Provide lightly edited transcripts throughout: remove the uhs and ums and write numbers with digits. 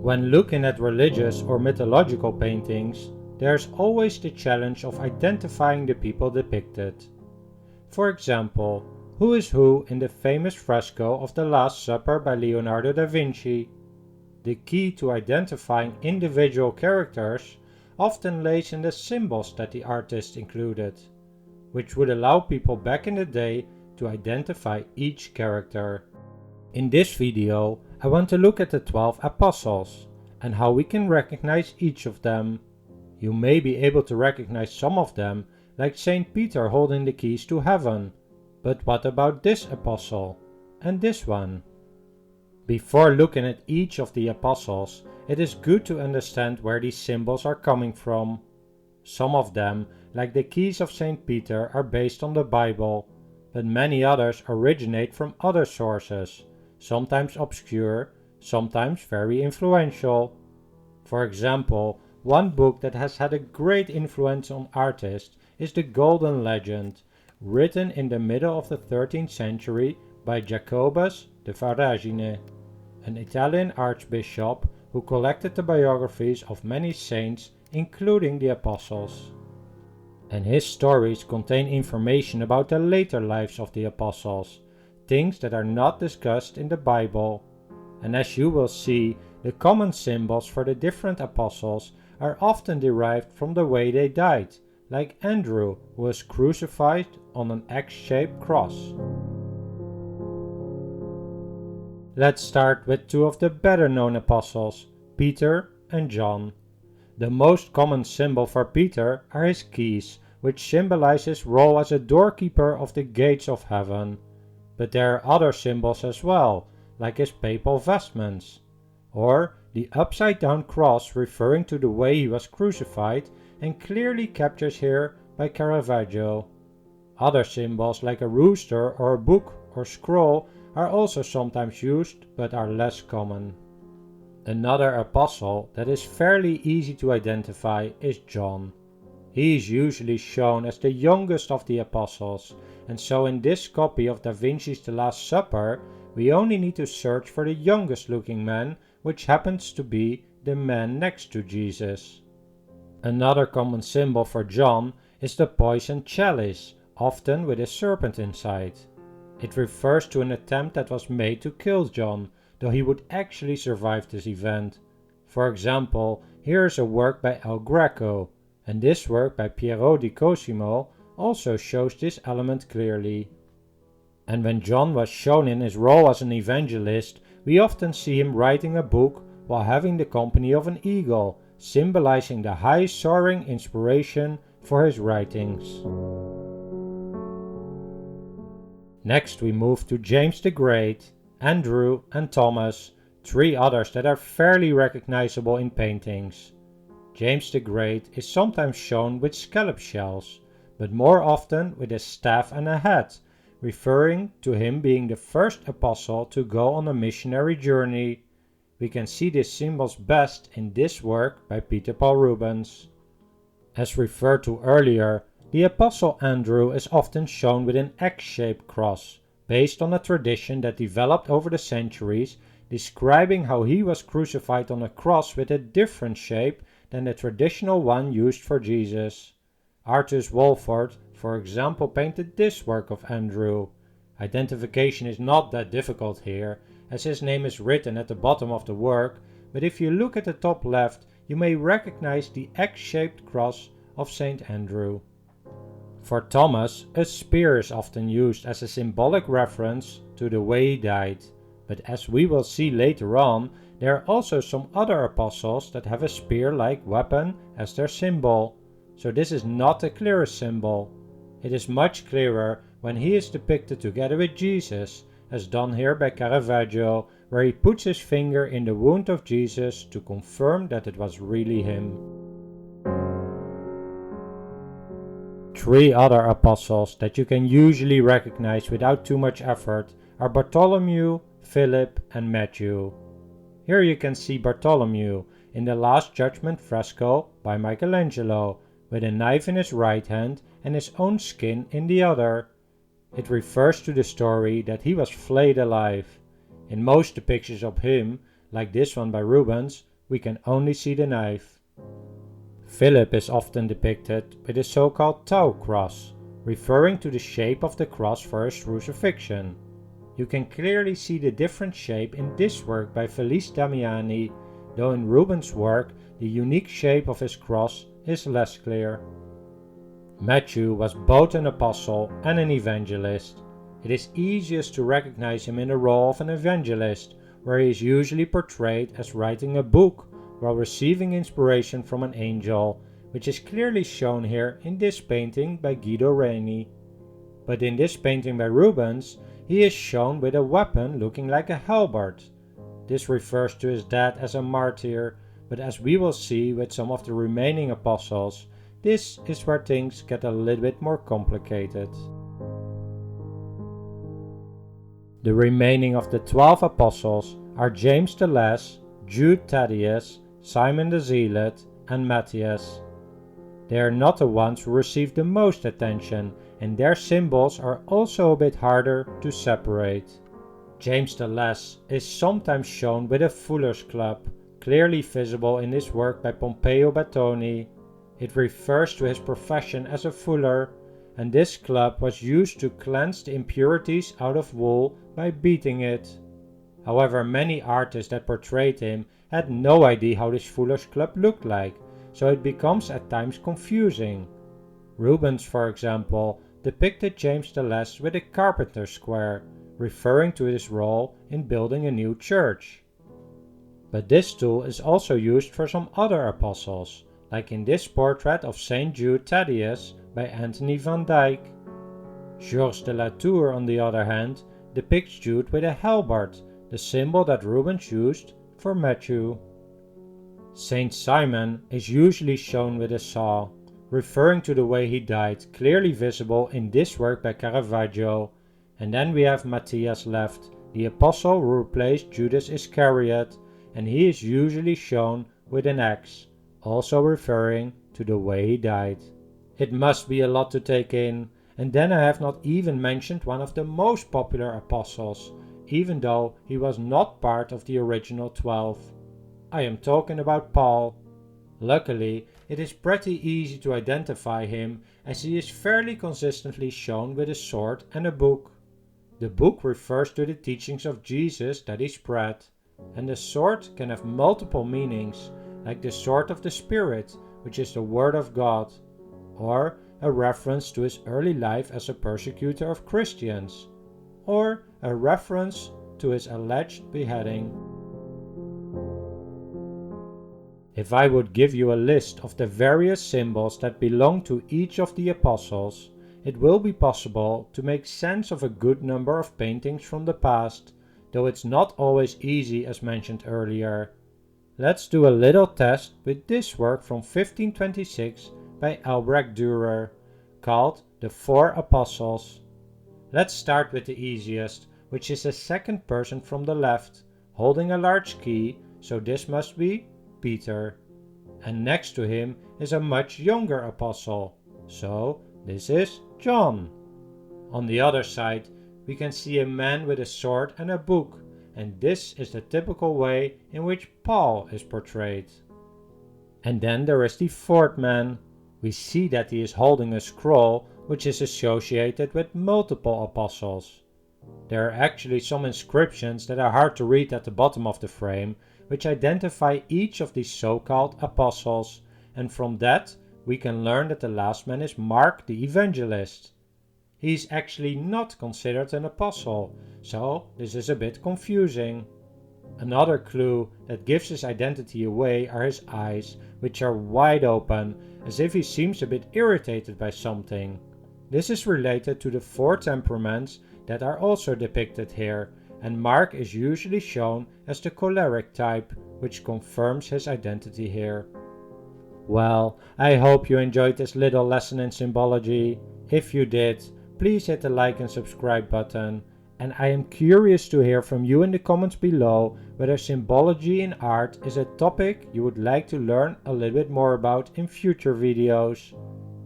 When looking at religious or mythological paintings, there's always the challenge of identifying the people depicted. For example, who is who in the famous fresco of the Last Supper by Leonardo da Vinci? The key to identifying individual characters often lays in the symbols that the artist included, which would allow people back in the day to identify each character. In this video, I want to look at the 12 apostles and how we can recognize each of them. You may be able to recognize some of them, like Saint Peter holding the keys to heaven, but what about this apostle and this one? Before looking at each of the apostles, it is good to understand where these symbols are coming from. Some of them, like the keys of Saint Peter, are based on the Bible, but many others originate from other sources, sometimes obscure, sometimes very influential. For example, one book that has had a great influence on artists is the Golden Legend, written in the middle of the 13th century by Jacobus de Voragine, an Italian archbishop who collected the biographies of many saints, including the apostles. And his stories contain information about the later lives of the apostles, things that are not discussed in the Bible. And as you will see, the common symbols for the different apostles are often derived from the way they died, like Andrew, who was crucified on an X-shaped cross. Let's start with two of the better known apostles, Peter and John. The most common symbol for Peter are his keys, which symbolize his role as a doorkeeper of the gates of heaven. But there are other symbols as well, like his papal vestments, or the upside-down cross referring to the way he was crucified and clearly captured here by Caravaggio. Other symbols like a rooster or a book or scroll are also sometimes used but are less common. Another apostle that is fairly easy to identify is John. He is usually shown as the youngest of the apostles, and so in this copy of Da Vinci's The Last Supper, we only need to search for the youngest looking man, which happens to be the man next to Jesus. Another common symbol for John is the poisoned chalice, often with a serpent inside. It refers to an attempt that was made to kill John, though he would actually survive this event. For example, here is a work by El Greco, and this work by Piero di Cosimo also shows this element clearly. And when John was shown in his role as an evangelist, we often see him writing a book while having the company of an eagle, symbolizing the high soaring inspiration for his writings. Next we move to James the Great, Andrew and Thomas, three others that are fairly recognizable in paintings. James the Great is sometimes shown with scallop shells, but more often with a staff and a hat, referring to him being the first apostle to go on a missionary journey. We can see these symbols best in this work by Peter Paul Rubens. As referred to earlier, the apostle Andrew is often shown with an X-shaped cross, based on a tradition that developed over the centuries, describing how he was crucified on a cross with a different shape than the traditional one used for Jesus. Arthur Walford, for example, painted this work of Andrew. Identification is not that difficult here, as his name is written at the bottom of the work, but if you look at the top left, you may recognize the X-shaped cross of Saint Andrew. For Thomas, a spear is often used as a symbolic reference to the way he died, but as we will see later on, there are also some other apostles that have a spear-like weapon as their symbol, so this is not the clearest symbol. It is much clearer when he is depicted together with Jesus, as done here by Caravaggio, where he puts his finger in the wound of Jesus to confirm that it was really him. Three other apostles that you can usually recognize without too much effort are Bartholomew, Philip and Matthew. Here you can see Bartholomew in the Last Judgment fresco by Michelangelo, with a knife in his right hand and his own skin in the other. It refers to the story that he was flayed alive. In most depictions of him, like this one by Rubens, we can only see the knife. Philip is often depicted with a so-called Tau cross, referring to the shape of the cross for his crucifixion. You can clearly see the different shape in this work by Felice Damiani, though in Rubens' work the unique shape of his cross is less clear. Matthew was both an apostle and an evangelist. It is easiest to recognize him in the role of an evangelist, where he is usually portrayed as writing a book while receiving inspiration from an angel, which is clearly shown here in this painting by Guido Reni. But in this painting by Rubens, he is shown with a weapon looking like a halberd. This refers to his death as a martyr, but as we will see with some of the remaining apostles, this is where things get a little bit more complicated. The remaining of the 12 apostles are James the Less, Jude Thaddeus, Simon the Zealot, and Matthias. They are not the ones who receive the most attention, and their symbols are also a bit harder to separate. James the Less is sometimes shown with a fuller's club, clearly visible in this work by Pompeo Battoni. It refers to his profession as a fuller, and this club was used to cleanse the impurities out of wool by beating it. However, many artists that portrayed him had no idea how this fuller's club looked like, so it becomes at times confusing. Rubens, for example, depicted James the Less with a carpenter's square, referring to his role in building a new church. But this tool is also used for some other apostles, like in this portrait of Saint Jude Thaddeus by Anthony van Dyck. Georges de la Tour, on the other hand, depicts Jude with a halberd, the symbol that Rubens used for Matthew. Saint Simon is usually shown with a saw, referring to the way he died, clearly visible in this work by Caravaggio. And then we have Matthias left, the apostle who replaced Judas Iscariot, and he is usually shown with an axe, also referring to the way he died. It must be a lot to take in, and then I have not even mentioned one of the most popular apostles, even though he was not part of the original 12. I am talking about Paul. Luckily, it is pretty easy to identify him, as he is fairly consistently shown with a sword and a book. The book refers to the teachings of Jesus that he spread, and the sword can have multiple meanings, like the sword of the Spirit, which is the Word of God, or a reference to his early life as a persecutor of Christians, or a reference to his alleged beheading. If I would give you a list of the various symbols that belong to each of the apostles, it will be possible to make sense of a good number of paintings from the past, though it's not always easy as mentioned earlier. Let's do a little test with this work from 1526 by Albrecht Dürer, called The Four Apostles. Let's start with the easiest, which is the second person from the left, holding a large key, so this must be Peter. And next to him is a much younger apostle, so this is John. On the other side, we can see a man with a sword and a book, and this is the typical way in which Paul is portrayed. And then there is the fourth man. We see that he is holding a scroll which is associated with multiple apostles. There are actually some inscriptions that are hard to read at the bottom of the frame, which identify each of these so-called apostles, and from that we can learn that the last man is Mark the Evangelist. He is actually not considered an apostle, so this is a bit confusing. Another clue that gives his identity away are his eyes, which are wide open, as if he seems a bit irritated by something. This is related to the four temperaments that are also depicted here, and Mark is usually shown as the choleric type, which confirms his identity here. Well, I hope you enjoyed this little lesson in symbology. If you did, please hit the like and subscribe button. And I am curious to hear from you in the comments below whether symbology in art is a topic you would like to learn a little bit more about in future videos.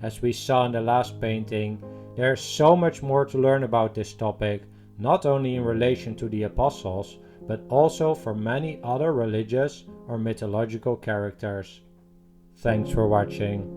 As we saw in the last painting, there is so much more to learn about this topic, not only in relation to the apostles, but also for many other religious or mythological characters. Thanks for watching.